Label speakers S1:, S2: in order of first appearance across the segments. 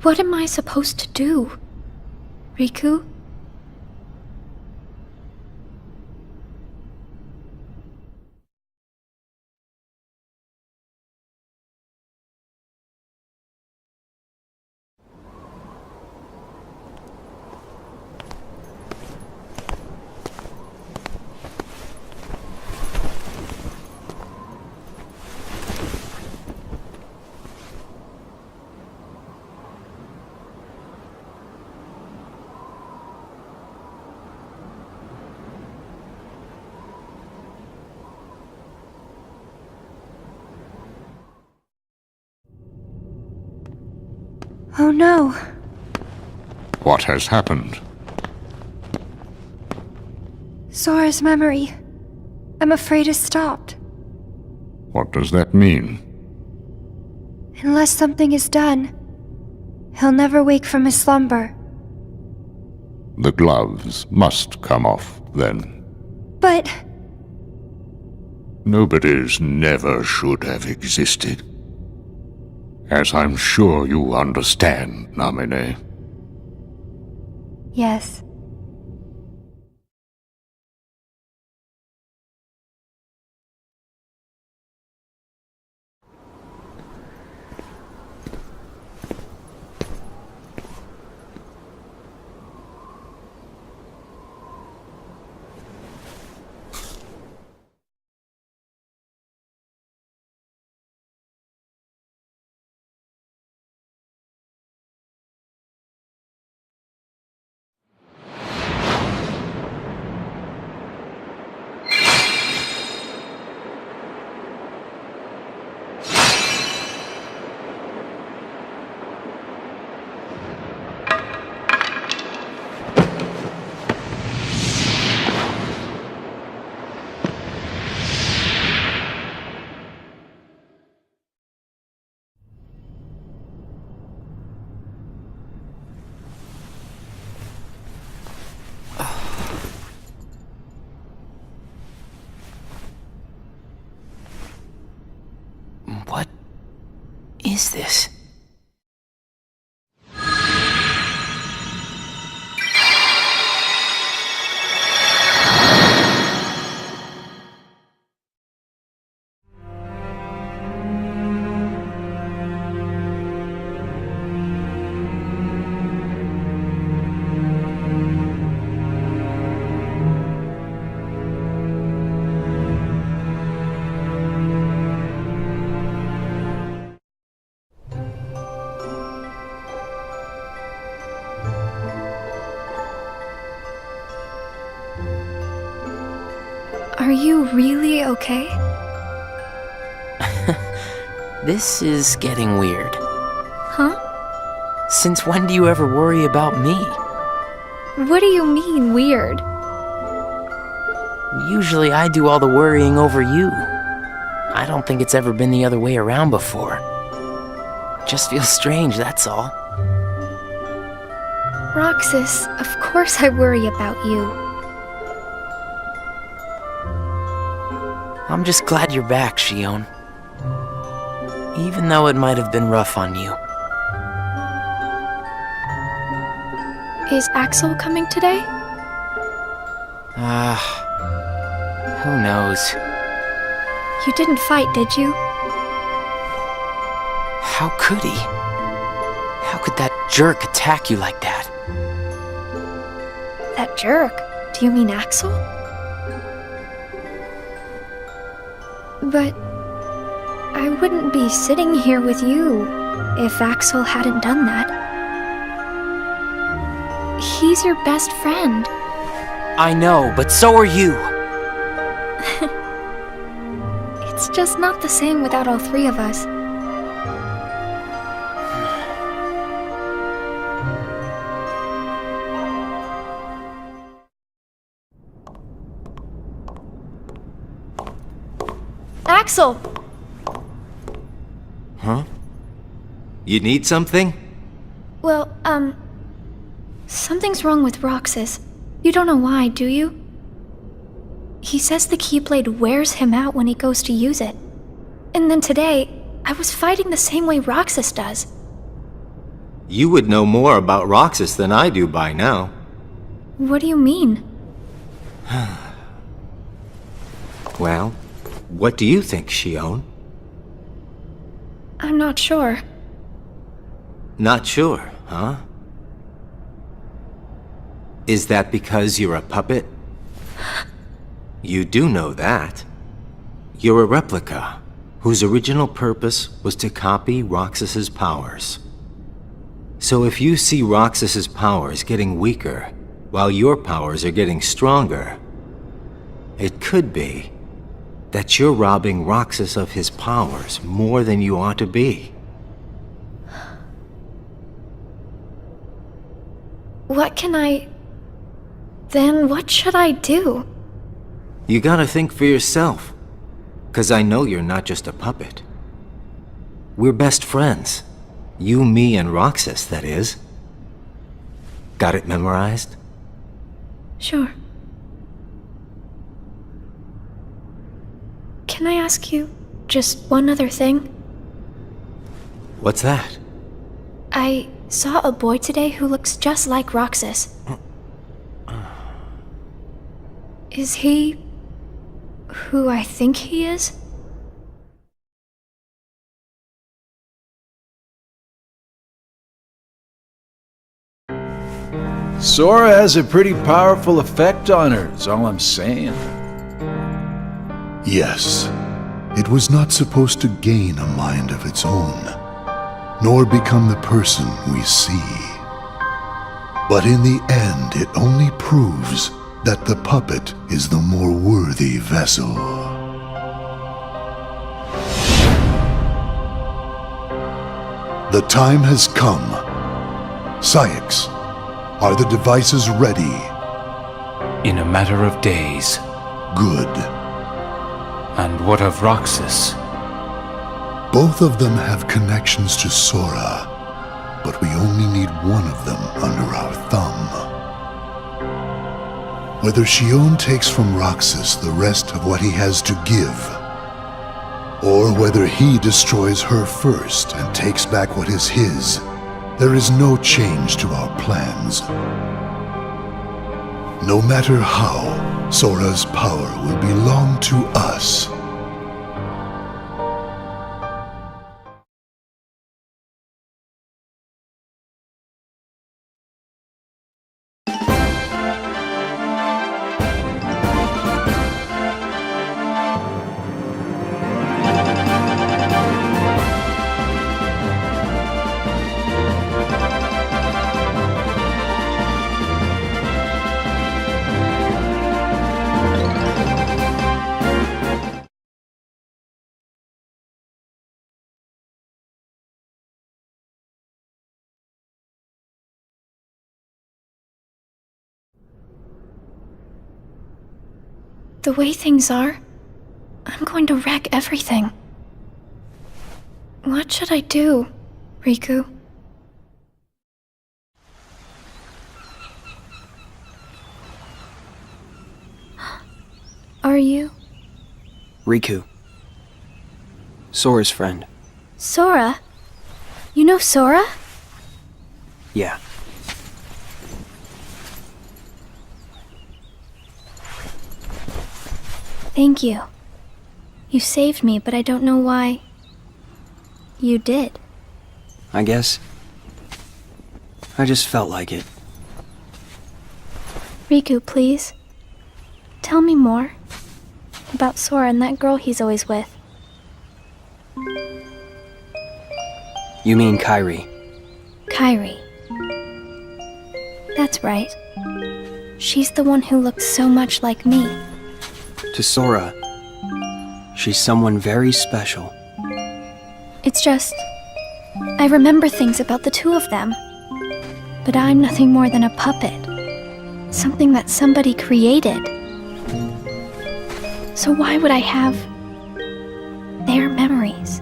S1: What am I supposed to do? Riku?
S2: Oh no.
S3: What has happened?
S2: Sora's memory. I'm afraid it's stopped.
S3: What does that mean?
S2: Unless something is done, he'll never wake from his slumber.
S3: The gloves must come off, then.
S2: But...
S3: Nobody's never should have existed. As I'm sure you understand, Namine.
S2: yes.
S4: What is this?
S1: Are you really okay?
S4: This is getting weird.
S1: Huh?
S4: Since when do you ever worry about me?
S1: What do you mean, weird?
S4: Usually I do all the worrying over you. I don't think it's ever been the other way around before. Just feels strange, that's all.
S1: Roxas, of course I worry about you.
S4: I'm just glad you're back, Shion. Even though it might have been rough on you.
S1: Is Axel coming today?
S4: Who knows?
S1: You didn't fight, did you?
S4: How could he? How could that jerk attack you like that?
S1: That jerk? Do you mean Axel? But I wouldn't be sitting here with you if Axel hadn't done that. He's your best friend.
S4: I know, but so are you.
S1: It's just not the same without all three of us. Axel!
S5: Huh? You need something?
S1: Well, something's wrong with Roxas. You don't know why, do you? He says the Keyblade wears him out when he goes to use it. And then today, I was fighting the same way Roxas does.
S5: You would know more about Roxas than I do by now.
S1: What do you mean?
S5: Well, what do you think, Shion?
S1: I'm not sure.
S5: Not sure, huh? Is that because you're a puppet? You do know that. You're a replica, whose original purpose was to copy Roxas's powers. So if you see Roxas's powers getting weaker, while your powers are getting stronger, it could be that you're robbing Roxas of his powers more than you ought to be.
S1: Then what should I do?
S5: You gotta think for yourself, 'cause I know you're not just a puppet. We're best friends. You, me, and Roxas, that is. Got it memorized?
S1: Sure. Can I ask you just one other thing?
S5: What's that?
S1: I saw a boy today who looks just like Roxas. Is he who I think he is?
S6: Sora has a pretty powerful effect on her, is all I'm saying.
S3: Yes, it was not supposed to gain a mind of its own, nor become the person we see. But in the end, it only proves that the puppet is the more worthy vessel. The time has come. Saix, are the devices ready?
S7: In a matter of days.
S3: Good.
S7: And what of Roxas?
S3: Both of them have connections to Sora, but we only need one of them under our thumb. Whether Shion takes from Roxas the rest of what he has to give, or whether he destroys her first and takes back what is his, there is no change to our plans. No matter how, Sora's power will belong to us.
S1: The way things are, I'm going to wreck everything. What should I do, Riku? Are you?
S8: Riku. Sora's friend.
S1: Sora? You know Sora?
S8: Yeah.
S1: Thank you. You saved me, but I don't know why. You did.
S8: I guess. I just felt like it.
S1: Riku, please. Tell me more. About Sora and that girl he's always with.
S8: You mean Kairi?
S1: Kairi. That's right. She's the one who looks so much like me.
S8: To Sora, she's someone very special.
S1: It's just, I remember things about the two of them. But I'm nothing more than a puppet. Something that somebody created. So why would I have their memories?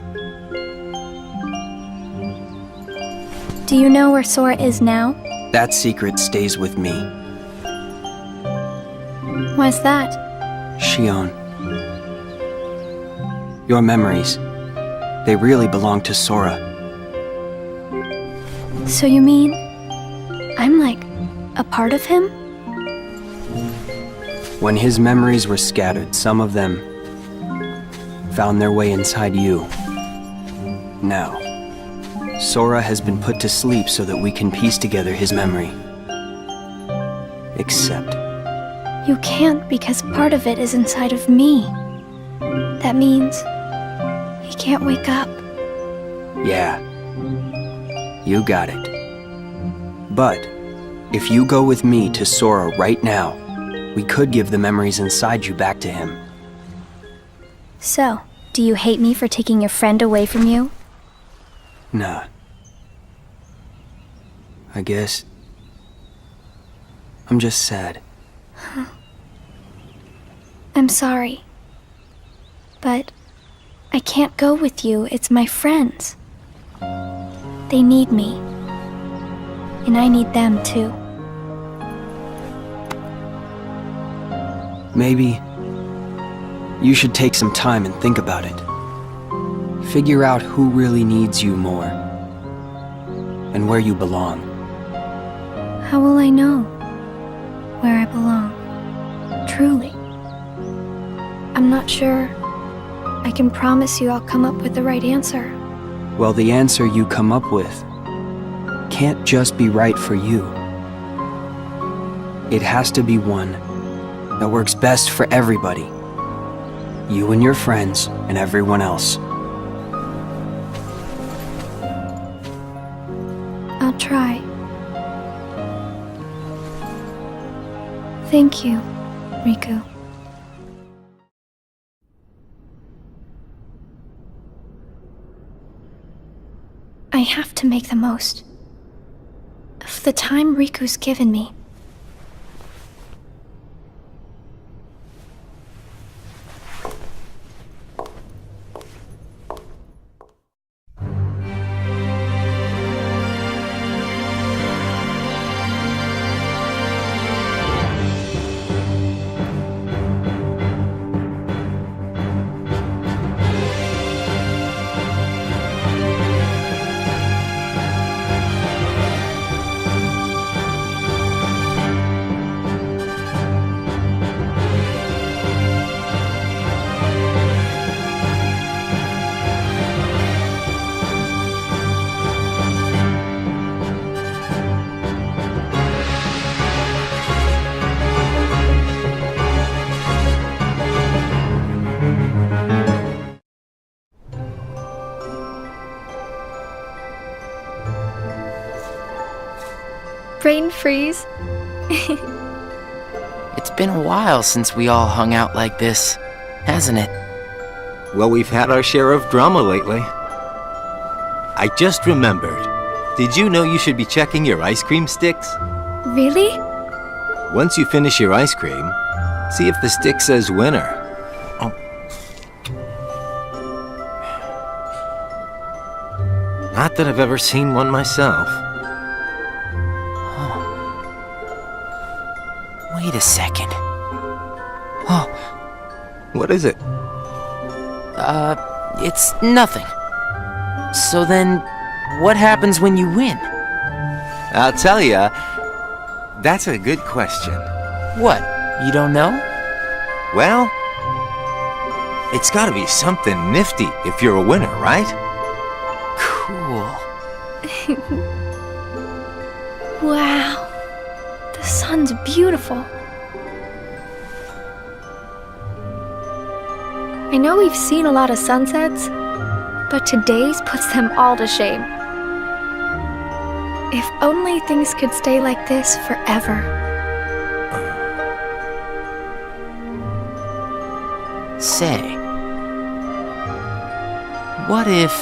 S1: Do you know where Sora is now?
S8: That secret stays with me.
S1: Why's that?
S8: Shion. Your memories, they really belong to Sora.
S1: So you mean I'm like a part of him?
S8: When his memories were scattered, some of them found their way inside you. Now, Sora has been put to sleep so that we can piece together his memory. Except,
S1: You can't because part of it is inside of me. That means he can't wake up.
S8: yeah, you got it. But, if you go with me to Sora right now, we could give the memories inside you back to him.
S1: So, do you hate me for taking your friend away from you?
S8: Nah. I guess I'm just sad.
S1: I'm sorry. But I can't go with you. It's my friends. They need me. And I need them too.
S8: Maybe you should take some time and think about it. Figure out who really needs you more and where you belong.
S1: How will I know where I belong? Truly. I'm not sure I can promise you I'll come up with the right answer.
S8: Well, the answer you come up with can't just be right for you. It has to be one that works best for everybody. You and your friends and everyone else.
S1: I'll try. Thank you, Riku. I have to make the most of the time Riku's given me. Brain freeze.
S4: It's been a while since we all hung out like this, hasn't it?
S5: Well, we've had our share of drama lately. I just remembered. Did you know you should be checking your ice cream sticks?
S1: Really?
S5: Once you finish your ice cream, see if the stick says winner. Not that I've ever seen one myself.
S4: Wait a second.
S5: What is it?
S4: It's nothing. So then, what happens when you win?
S5: I'll tell ya. That's a good question.
S4: What? You don't know?
S5: Well, it's gotta be something nifty if you're a winner, right?
S4: Cool.
S1: Wow. The sun's beautiful. I know we've seen a lot of sunsets, but today's puts them all to shame. If only things could stay like this forever.
S4: Say, what if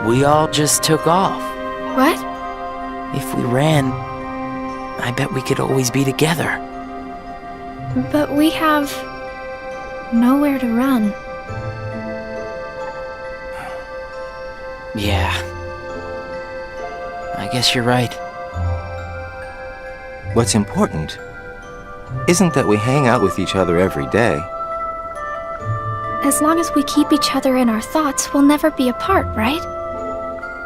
S4: we all just took off?
S1: What?
S4: If we ran, I bet we could always be together.
S1: But we have nowhere to run.
S4: Yeah. I guess you're right.
S5: What's important isn't that we hang out with each other every day.
S1: As long as we keep each other in our thoughts, we'll never be apart, right?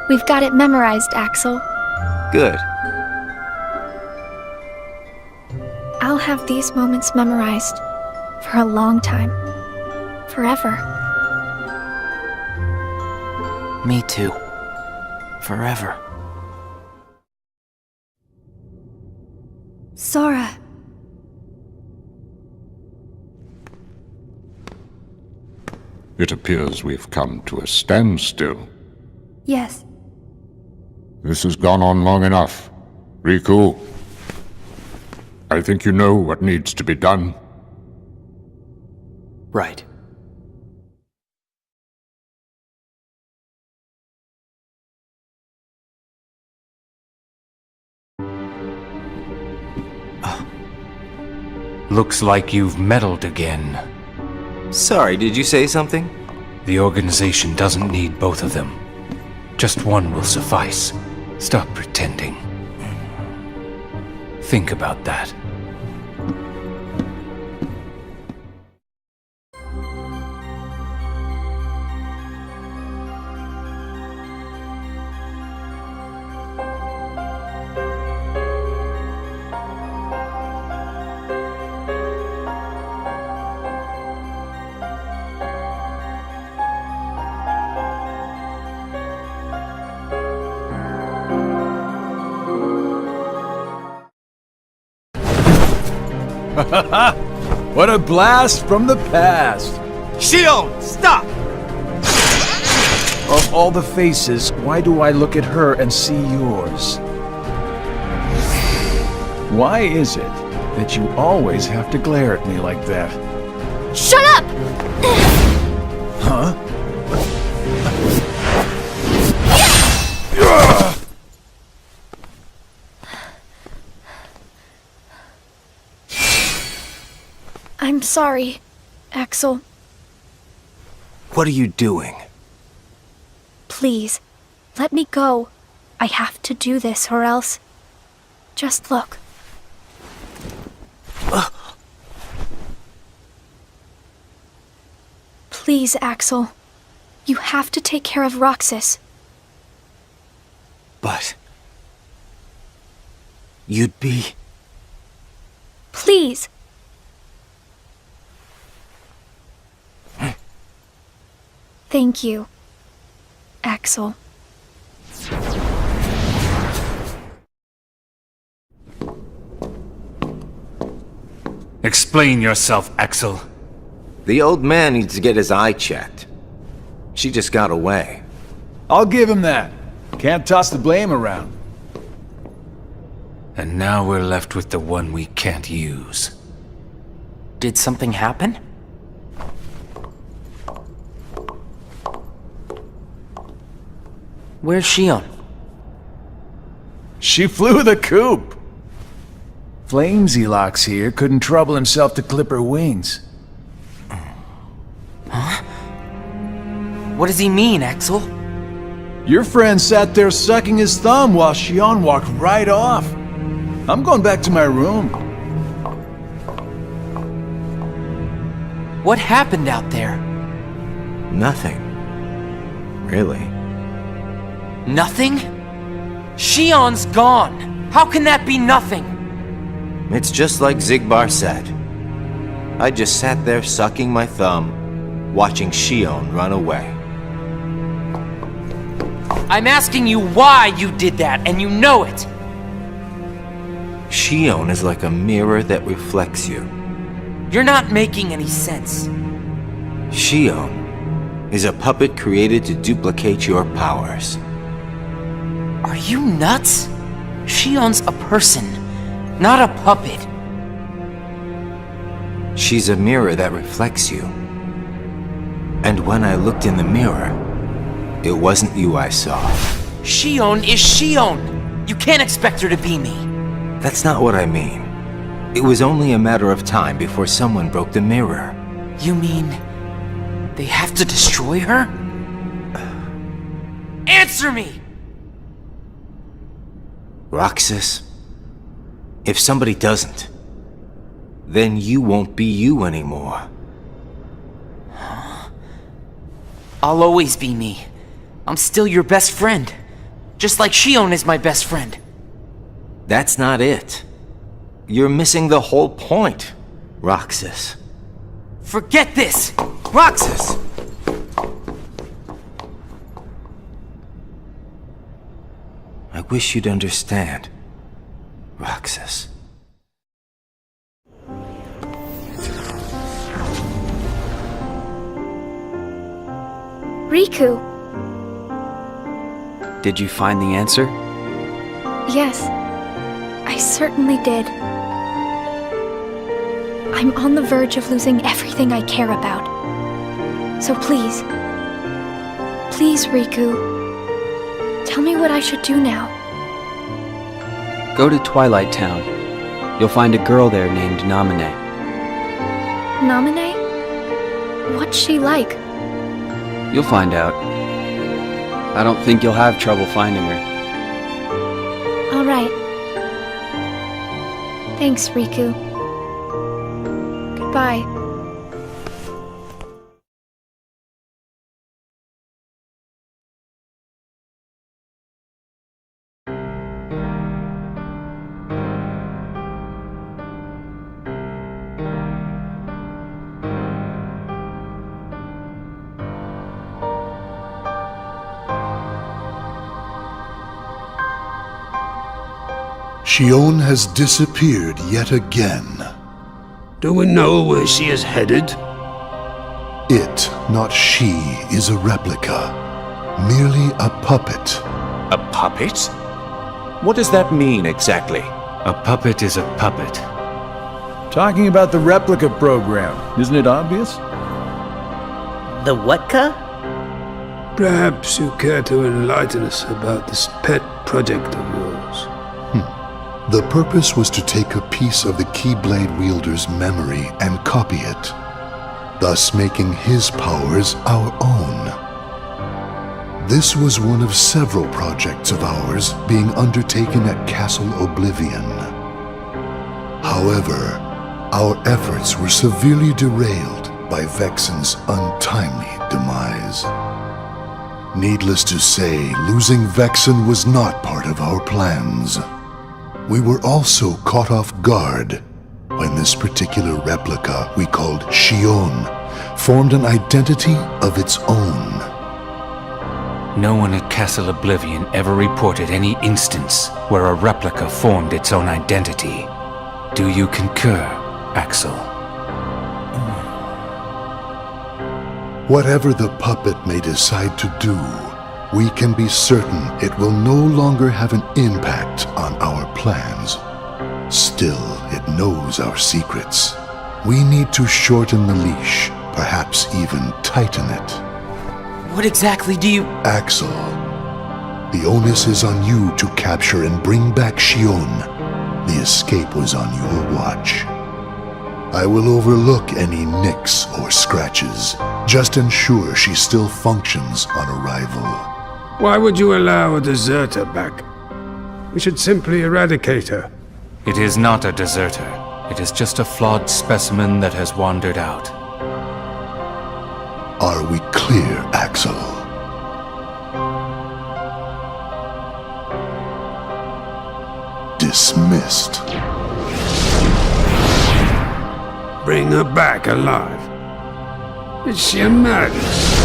S1: We've got it memorized, Axel.
S5: Good.
S1: I'll have these moments memorized for a long time. Forever.
S4: Me too. Forever.
S2: Sora.
S9: It appears we've come to a standstill.
S2: Yes.
S9: This has gone on long enough. Riku, I think you know what needs to be done.
S8: Right.
S7: Looks like you've meddled again.
S5: Sorry, did you say something?
S7: The organization doesn't need both of them. Just one will suffice. Stop pretending. Think about that.
S6: What a blast from the past!
S5: Shion, stop!
S6: Of all the faces, why do I look at her and see yours? Why is it that you always have to glare at me like that?
S1: Shut up!
S6: Huh?
S1: I'm sorry, Axel.
S5: What are you doing?
S1: Please, let me go. I have to do this or else... Just look. Please, Axel. You have to take care of Roxas.
S5: But... you'd be...
S1: Please! Thank you, Axel.
S7: Explain yourself, Axel.
S5: The old man needs to get his eye checked. She just got away.
S6: I'll give him that. Can't toss the blame around.
S7: And now we're left with the one we can't use.
S4: Did something happen? Where's Shion?
S6: She flew the coop! Flamesylox here couldn't trouble himself to clip her wings.
S4: Huh? What does he mean, Axel?
S6: Your friend sat there sucking his thumb while Shion walked right off. I'm going back to my room.
S4: What happened out there?
S5: Nothing. Really.
S4: Nothing? Shion's gone! How can that be nothing?
S5: It's just like Zigbar said. I just sat there sucking my thumb, watching Shion run away.
S4: I'm asking you why you did that, and you know it!
S5: Shion is like a mirror that reflects you.
S4: You're not making any sense.
S5: Shion is a puppet created to duplicate your powers.
S4: Are you nuts? Shion's a person, not a puppet.
S5: She's a mirror that reflects you. And when I looked in the mirror, it wasn't you I saw.
S4: Shion is Shion! You can't expect her to be me.
S5: That's not what I mean. It was only a matter of time before someone broke the mirror.
S4: You mean... they have to destroy her? Answer me!
S5: Roxas, if somebody doesn't, then you won't be you anymore.
S4: I'll always be me. I'm still your best friend. Just like Shion is my best friend.
S5: That's not it. You're missing the whole point, Roxas.
S4: Forget this! Roxas!
S5: I wish you'd understand, Roxas.
S1: Riku!
S8: Did you find the answer?
S1: Yes, I certainly did. I'm on the verge of losing everything I care about. So please, Riku, tell me what I should do now.
S8: Go to Twilight Town. You'll find a girl there named Namine.
S1: Namine? What's she like?
S8: You'll find out. I don't think you'll have trouble finding her.
S1: All right. Thanks, Riku. Goodbye.
S3: Shion has disappeared yet again.
S10: Do we know where she is headed?
S3: It, not she, is a replica. Merely a puppet.
S11: A puppet? What does that mean exactly?
S7: A puppet is a puppet.
S6: Talking about the replica program, isn't it obvious?
S4: The what-ka?
S10: Perhaps you care to enlighten us about this pet project of yours.
S3: The purpose was to take a piece of the Keyblade wielder's memory and copy it, thus making his powers our own. This was one of several projects of ours being undertaken at Castle Oblivion. However, our efforts were severely derailed by Vexen's untimely demise. Needless to say, losing Vexen was not part of our plans. We were also caught off guard when this particular replica we called Shion formed an identity of its own.
S7: No one at Castle Oblivion ever reported any instance where a replica formed its own identity. Do you concur, Axel?
S3: Whatever the puppet may decide to do, we can be certain it will no longer have an impact on our plans. Still, it knows our secrets. We need to shorten the leash, perhaps even tighten it.
S4: What exactly do you...
S3: Axel, the onus is on you to capture and bring back Shion. The escape was on your watch. I will overlook any nicks or scratches. Just ensure she still functions on arrival.
S10: Why would you allow a deserter back? We should simply eradicate her.
S7: It is not a deserter. It is just a flawed specimen that has wandered out.
S3: Are we clear, Axel? Dismissed.
S10: Bring her back alive. Is she a madness?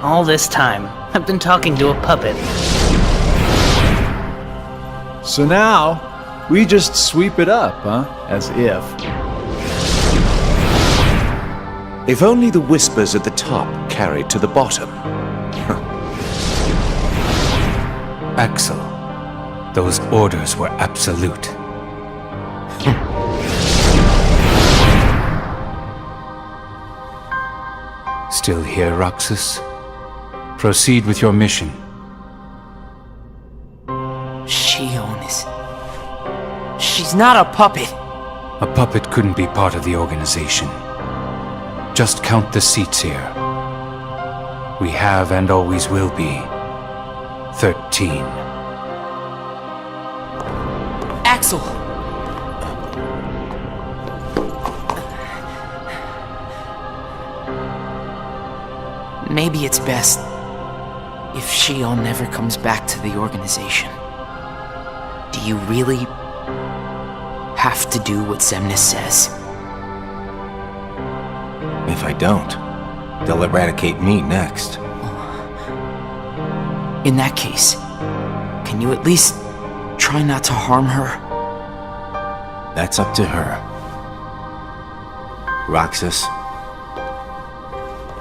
S12: All this time, I've been talking to a puppet.
S6: So now, we just sweep it up, huh? As if.
S11: If only the whispers at the top carried to the bottom.
S7: Axel, those orders were absolute. Still here, Roxas? Proceed with your mission.
S4: Shion is... She's not a puppet.
S7: A puppet couldn't be part of the organization. Just count the seats here. We have and always will be 13.
S4: Axel! Maybe it's best If Shion never comes back to the organization, do you really have to do what Xemnas says?
S5: If I don't, they'll eradicate me next.
S4: In that case, can you at least try not to harm her?
S5: That's up to her. Roxas,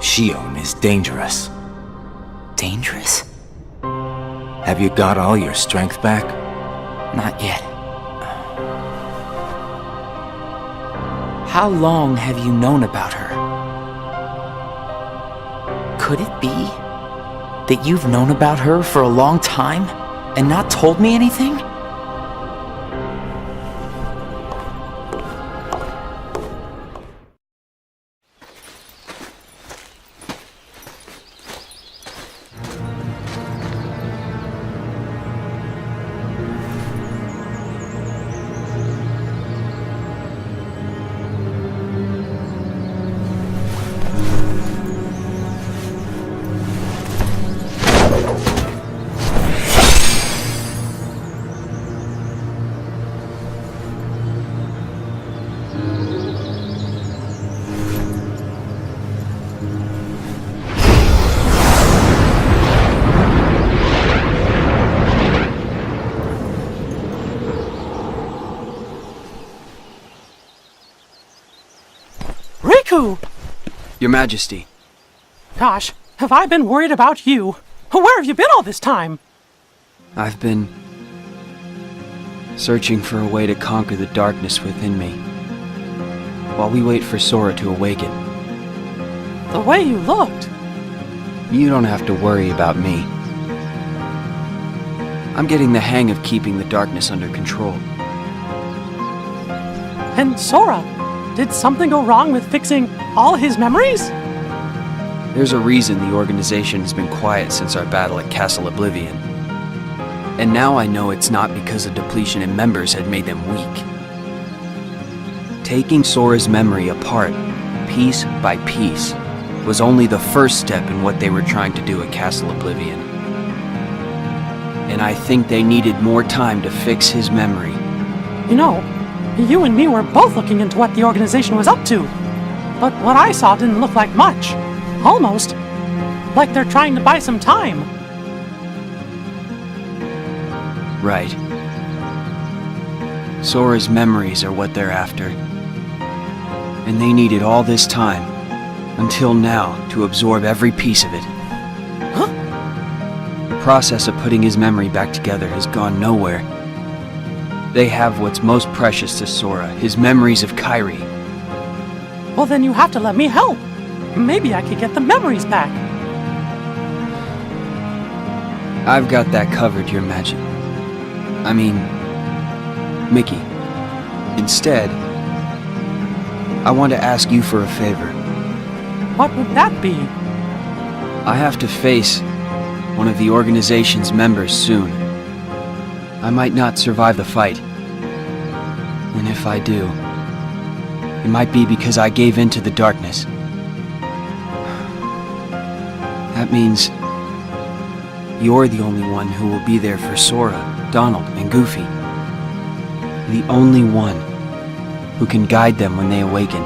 S5: Shion is dangerous.
S4: Dangerous?
S5: Have you got all your strength back?
S4: Not yet. How long have you known about her? Could it be that you've known about her for a long time and not told me anything?
S8: Your Majesty.
S13: Gosh, have I been worried about you? Where have you been all this time?
S8: I've been searching for a way to conquer the darkness within me, while we wait for Sora to awaken.
S13: The way you looked.
S8: You don't have to worry about me. I'm getting the hang of keeping the darkness under control.
S13: And Sora, did something go wrong with fixing all his memories?
S8: There's a reason the organization has been quiet since our battle at Castle Oblivion. And now I know it's not because a depletion in members had made them weak. Taking Sora's memory apart, piece by piece, was only the first step in what they were trying to do at Castle Oblivion. And I think they needed more time to fix his memory.
S13: You know, you and me were both looking into what the organization was up to. But what I saw didn't look like much. Almost like they're trying to buy some time.
S8: Right. Sora's memories are what they're after. And they needed all this time, until now, to absorb every piece of it.
S13: Huh?
S8: The process of putting his memory back together has gone nowhere. They have what's most precious to Sora, his memories of Kairi.
S13: Well, then you have to let me help. Maybe I could get the memories back.
S8: I've got that covered, Your Majesty. Mickey. Instead, I want to ask you for a favor.
S13: What would that be?
S8: I have to face one of the organization's members soon. I might not survive the fight. And if I do, it might be because I gave in to the darkness. That means you're the only one who will be there for Sora, Donald, and Goofy. The only one who can guide them when they awaken.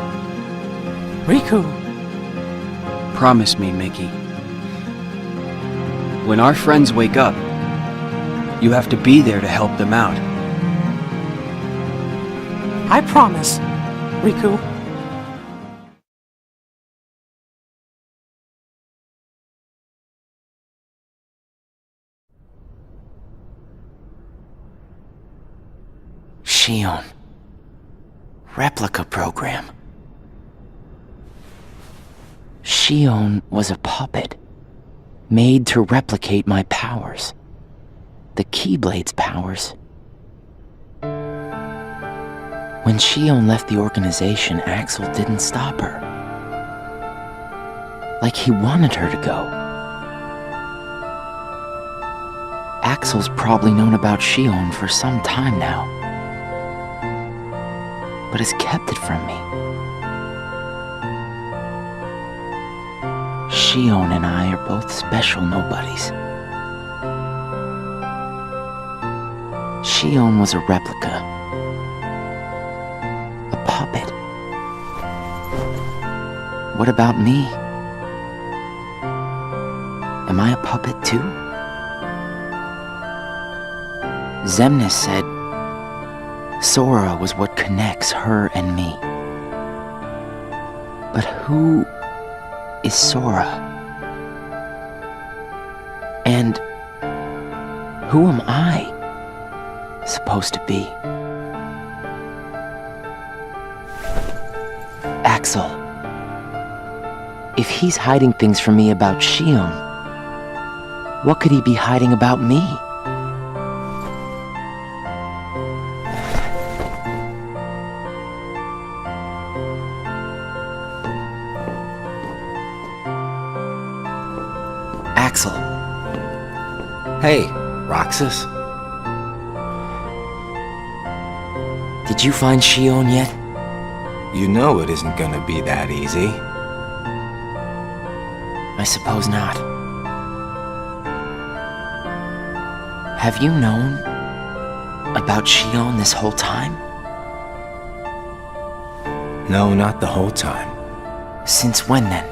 S13: Riku.
S8: Promise me, Mickey. When our friends wake up, you have to be there to help them out.
S13: I promise, Riku.
S4: Shion. Replica program. Shion was a puppet, made to replicate my powers. The Keyblade's powers. When Shion left the organization, Axel didn't stop her. Like he wanted her to go. Axel's probably known about Shion for some time now, but has kept it from me. Shion and I are both special nobodies. Shion was a replica. A puppet. What about me? Am I a puppet too? Xemnas said Sora was what connects her and me. But who is Sora? And who am I supposed to be? Axel. If he's hiding things from me about Shion, what could he be hiding about me? Axel.
S5: Hey, Roxas.
S4: Did you find Shion yet?
S5: You know it isn't gonna be that easy.
S4: I suppose not. Have you known about Shion this whole time?
S5: No, not the whole time.
S4: Since when then?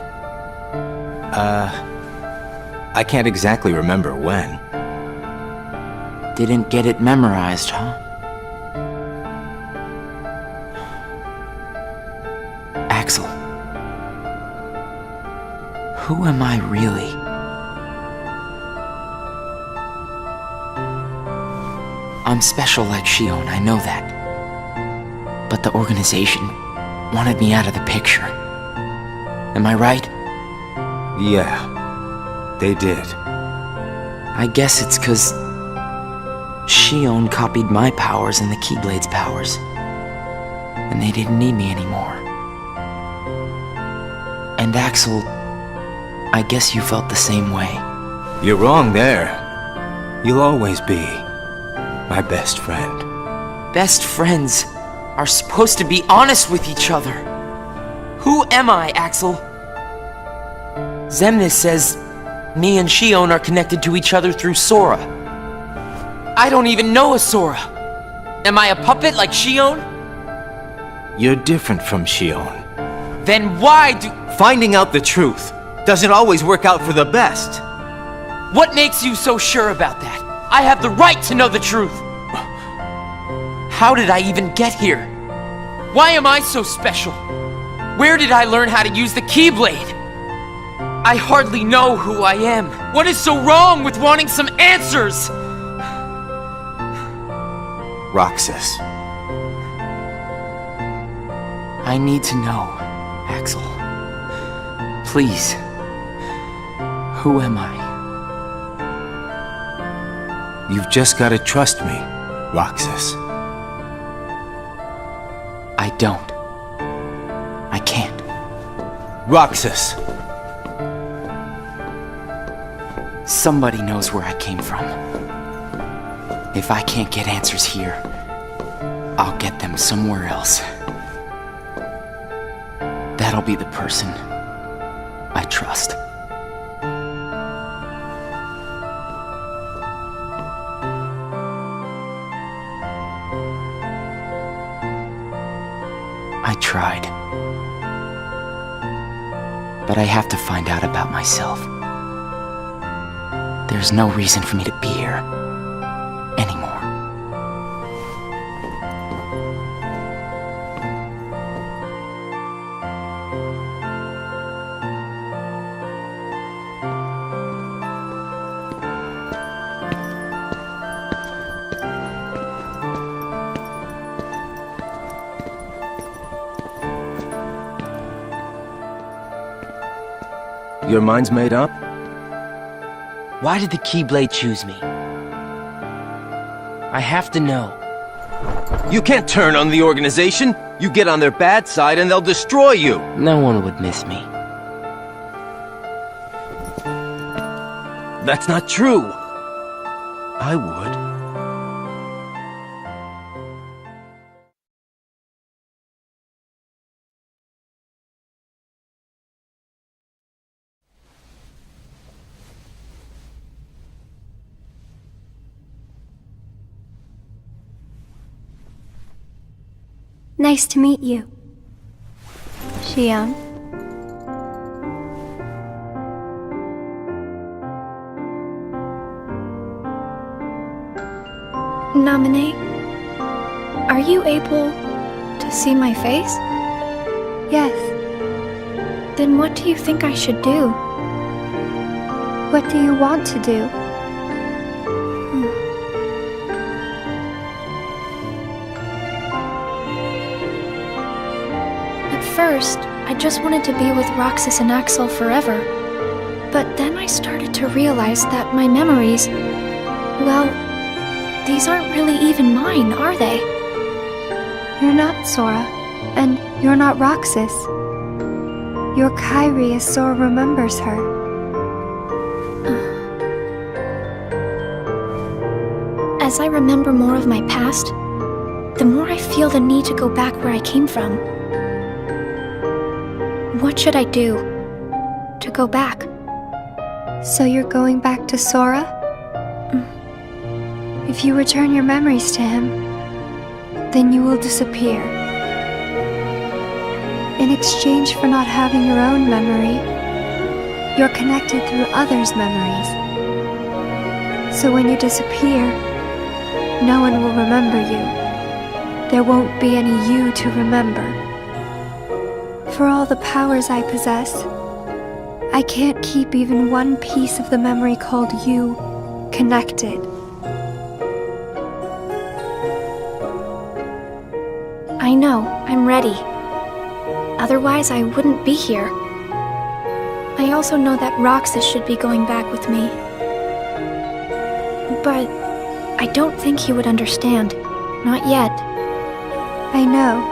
S5: I can't exactly remember when.
S4: Didn't get it memorized, huh? Axel. Who am I really? I'm special like Shion, I know that. But the organization wanted me out of the picture. Am I right?
S5: Yeah, they did.
S4: I guess it's 'cause Shion copied my powers and the Keyblade's powers. And they didn't need me anymore. And Axel, I guess you felt the same way.
S5: You're wrong there. You'll always be my best friend.
S4: Best friends are supposed to be honest with each other. Who am I, Axel? Xemnas says me and Shion are connected to each other through Sora. I don't even know a Sora. Am I a puppet like Shion?
S5: You're different from Shion.
S4: Then why do...
S5: Finding out the truth doesn't always work out for the best.
S4: What makes you so sure about that? I have the right to know the truth. How did I even get here? Why am I so special? Where did I learn how to use the Keyblade? I hardly know who I am. What is so wrong with wanting some answers?
S5: Roxas.
S4: I need to know, Axel. Please. Who am I?
S5: You've just gotta trust me, Roxas.
S4: I don't. I can't.
S5: Roxas!
S4: Somebody knows where I came from. If I can't get answers here, I'll get them somewhere else. That'll be the person I trust. I tried. But I have to find out about myself. There's no reason for me to be here anymore.
S5: Your mind's made up?
S4: Why did the Keyblade choose me? I have to know.
S5: You can't turn on the organization! You get on their bad side and they'll destroy you!
S4: No one would miss me.
S5: That's not true! I would.
S2: Nice to meet you. Xion.
S1: Namine, are you able to see my face?
S2: Yes.
S1: Then what do you think I should do?
S2: What do you want to do?
S1: At first, I just wanted to be with Roxas and Axel forever. But then I started to realize that my memories, well, these aren't really even mine, are they?
S2: You're not Sora, and you're not Roxas. You're Kairi as Sora remembers her.
S1: As I remember more of my past, the more I feel the need to go back where I came from. What should I do to go back?
S2: So you're going back to Sora? If you return your memories to him, then you will disappear. In exchange for not having your own memory, you're connected through others' memories. So when you disappear, no one will remember you. There won't be any you to remember. For all the powers I possess, I can't keep even one piece of the memory called you connected.
S1: I know, I'm ready. Otherwise, I wouldn't be here. I also know that Roxas should be going back with me. But I don't think he would understand. Not yet.
S2: I know.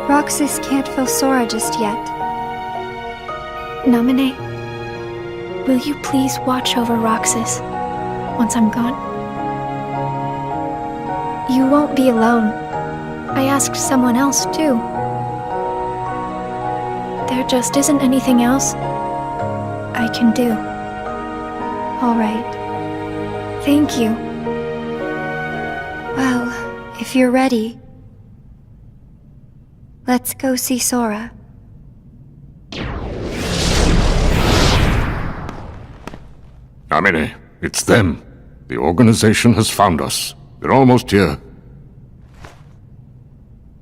S2: Roxas can't feel Sora just yet.
S1: Namine, will you please watch over Roxas once I'm gone? You won't be alone. I asked someone else, too. There just isn't anything else I can do.
S2: All right.
S1: Thank you.
S2: Well, if you're ready, let's go see Sora.
S9: Namine, it's them. The organization has found us. They're almost here.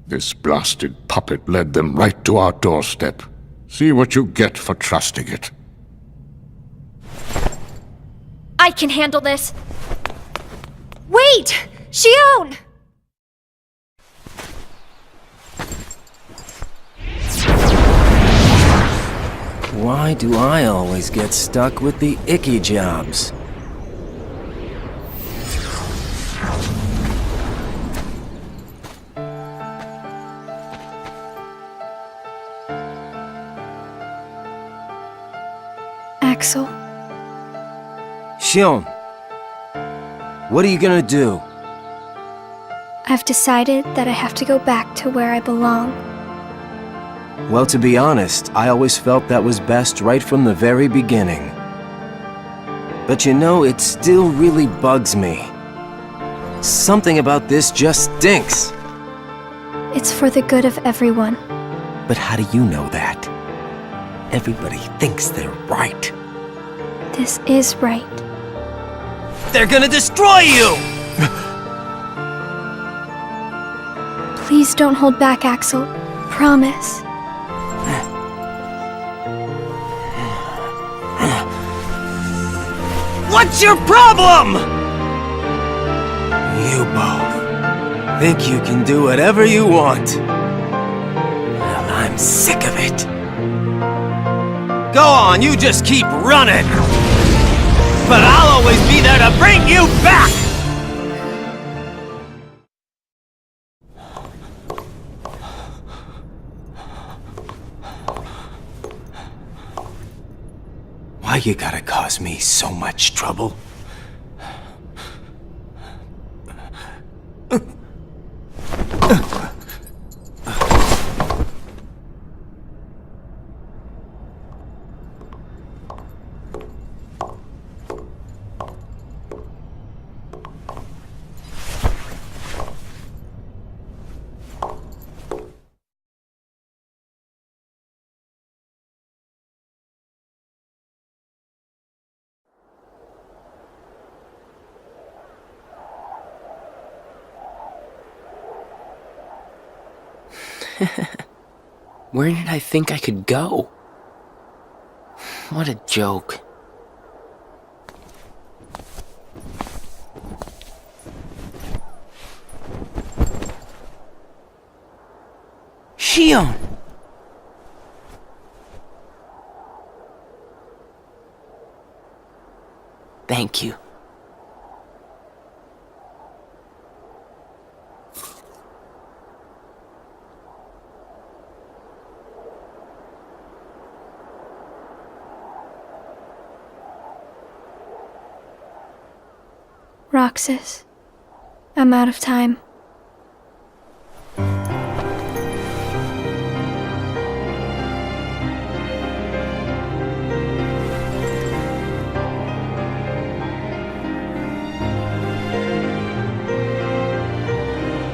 S9: This blasted puppet led them right to our doorstep. See what you get for trusting it.
S2: I can handle this. Wait! Xion!
S5: Why do I always get stuck with the icky jobs?
S1: Axel?
S5: Xion, what are you gonna do?
S1: I've decided that I have to go back to where I belong.
S5: Well, to be honest, I always felt that was best right from the very beginning. But you know, it still really bugs me. Something about this just stinks.
S1: It's for the good of everyone.
S5: But how do you know that? Everybody thinks they're right.
S1: This is right.
S5: They're gonna destroy you!
S1: Please don't hold back, Axel. Promise.
S5: What's your problem? You both think you can do whatever you want. Well, I'm sick of it. Go on, you just keep running. But I'll always be there to bring you back! Why you gotta cause me so much trouble?
S4: Where did I think I could go? What a joke. Shion! Thank you.
S1: Roxas, I'm out of time.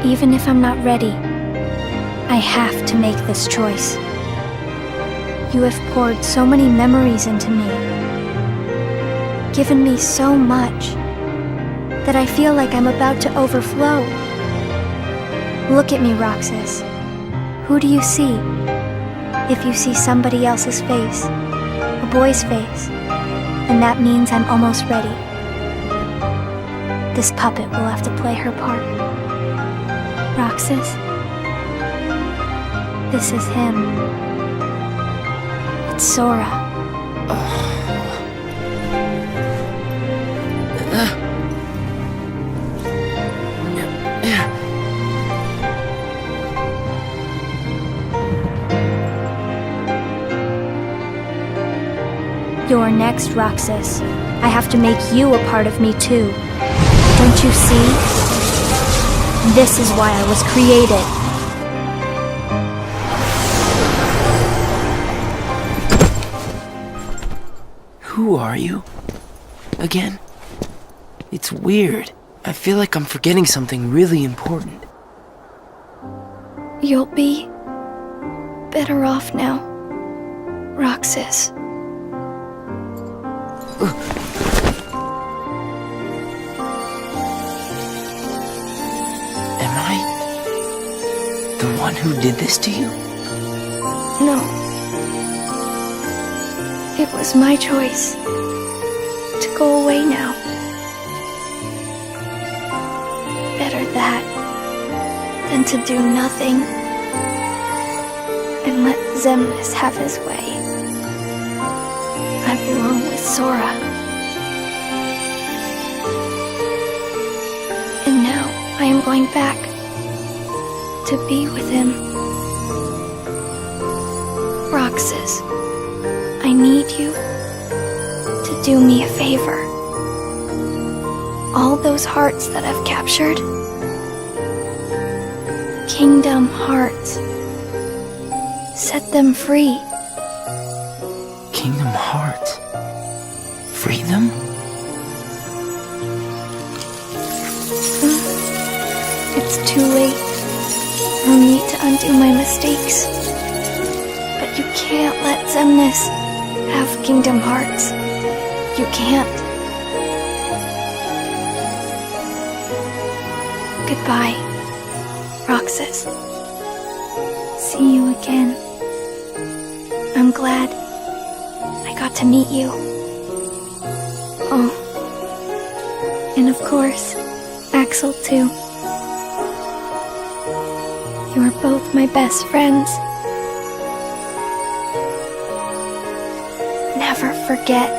S1: Even if I'm not ready, I have to make this choice. You have poured so many memories into me, given me so much, that I feel like I'm about to overflow. Look at me, Roxas. Who do you see? If you see somebody else's face, a boy's face, then that means I'm almost ready. This puppet will have to play her part. Roxas, this is him. It's Sora. You're next, Roxas. I have to make you a part of me too. Don't you see? This is why I was created.
S4: Who are you? Again? It's weird. I feel like I'm forgetting something really important.
S1: You'll be better off now, Roxas.
S4: Am I the one who did this to you?
S1: No. It was my choice to go away now. Better that than to do nothing and let Xemnas have his way. I belong with Sora. And now I am going back to be with him. Roxas, I need you to do me a favor. All those hearts that I've captured, Kingdom Hearts, set them free.
S4: Kingdom Hearts? Free them?
S1: It's too late. I'll need to undo my mistakes. But you can't let Xemnas have Kingdom Hearts. You can't. Goodbye, Roxas. See you again. I'm glad I got to meet you. Oh, and of course, Axel too. You are both my best friends. Never forget.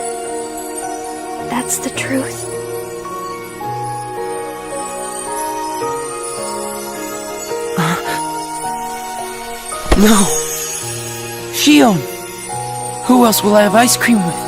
S1: That's the truth.
S4: No! Shion! Who else will I have ice cream with?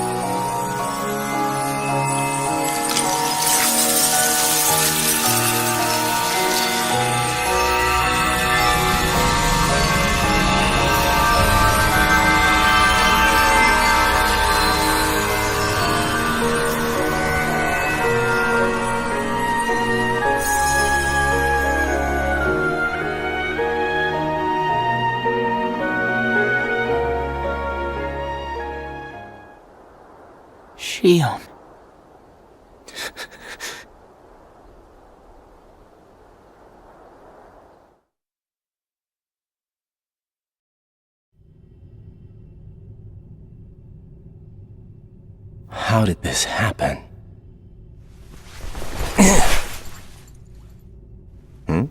S4: Shion.
S5: How did this happen? Hmm?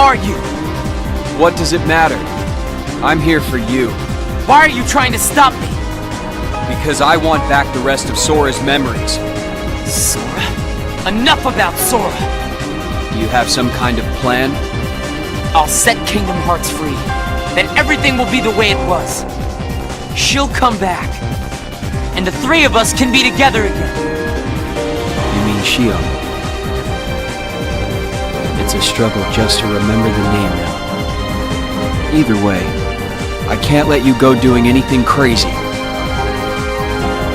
S4: are you?
S8: What does it matter? I'm here for you.
S4: Why are you trying to stop me?
S8: Because I want back the rest of Sora's memories.
S4: Sora? Enough about Sora!
S8: You have some kind of plan?
S4: I'll set Kingdom Hearts free. Then everything will be the way it was. She'll come back. And the three of us can be together again.
S8: You mean Shion? It's a struggle just to remember the name now. Either way, I can't let you go doing anything crazy.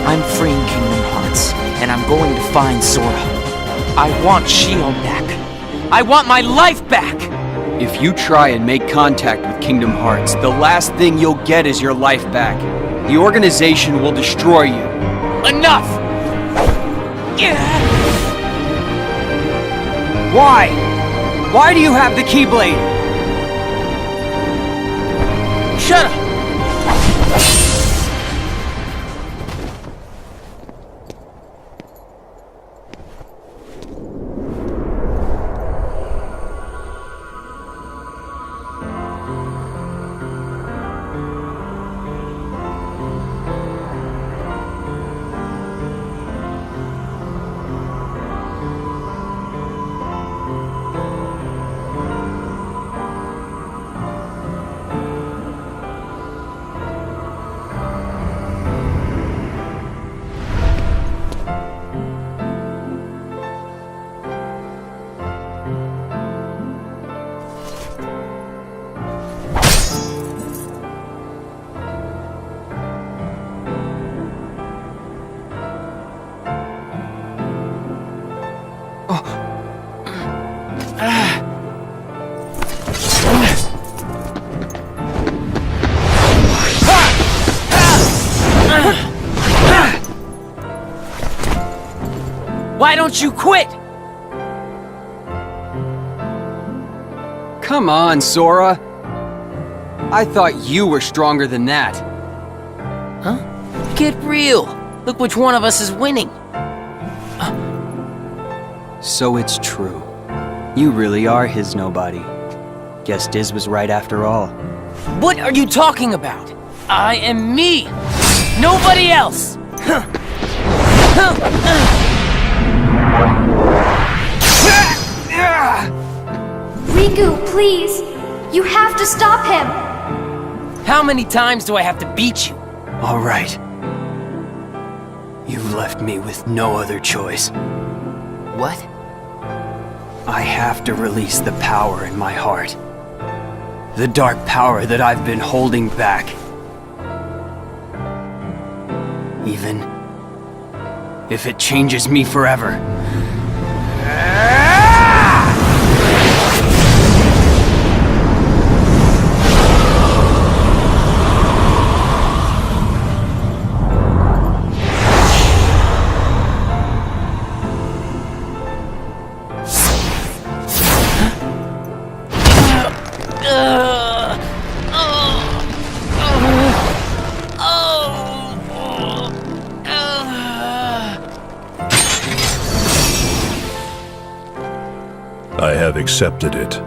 S4: I'm freeing Kingdom Hearts, and I'm going to find Sora. I want Shion back. I want my life back!
S8: If you try and make contact with Kingdom Hearts, the last thing you'll get is your life back. The organization will destroy you.
S4: Enough!
S8: Why? Why do you have the Keyblade?
S4: Shut up! Why don't you quit?
S8: Come on, Sora. I thought you were stronger than that.
S4: Huh? Get real. Look which one of us is winning.
S8: So it's true. You really are his nobody. Guess Diz was right after all.
S4: What are you talking about? I am me. Nobody else.
S1: Riku, please! You have to stop him!
S4: How many times do I have to beat you?
S8: All right. You've left me with no other choice.
S4: What?
S8: I have to release the power in my heart. The dark power that I've been holding back. Even if it changes me forever.
S6: I have accepted it.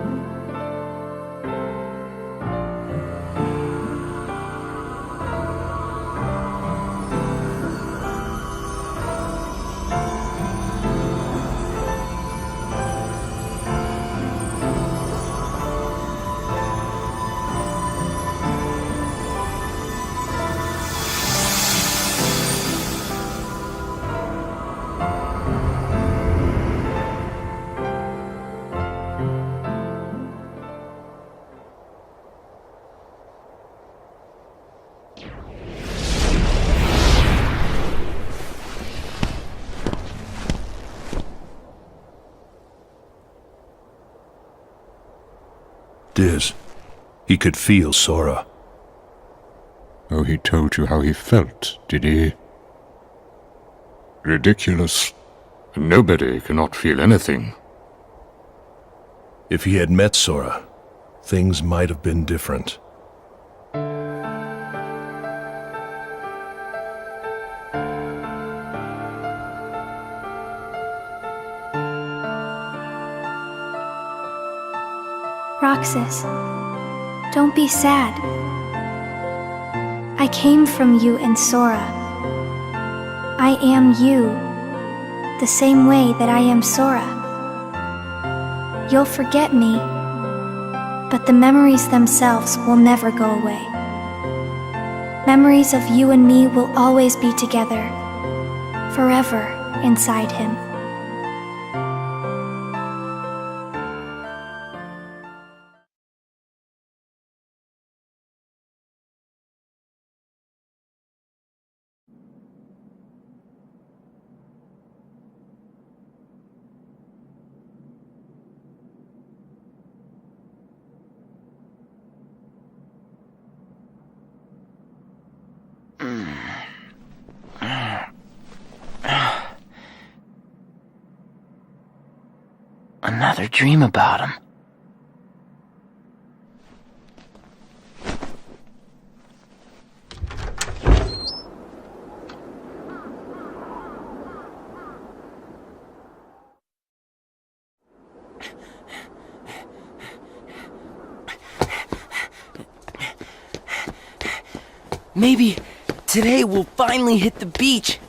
S6: Diz, he could feel Sora.
S9: Oh, he told you how he felt, did he? Ridiculous. Nobody cannot feel anything.
S6: If he had met Sora, things might have been different.
S1: Roxas, don't be sad. I came from you and Sora. I am you, the same way that I am Sora. You'll forget me, but the memories themselves will never go away. Memories of you and me will always be together, forever inside him.
S4: Another dream about him. Maybe today we'll finally hit the beach.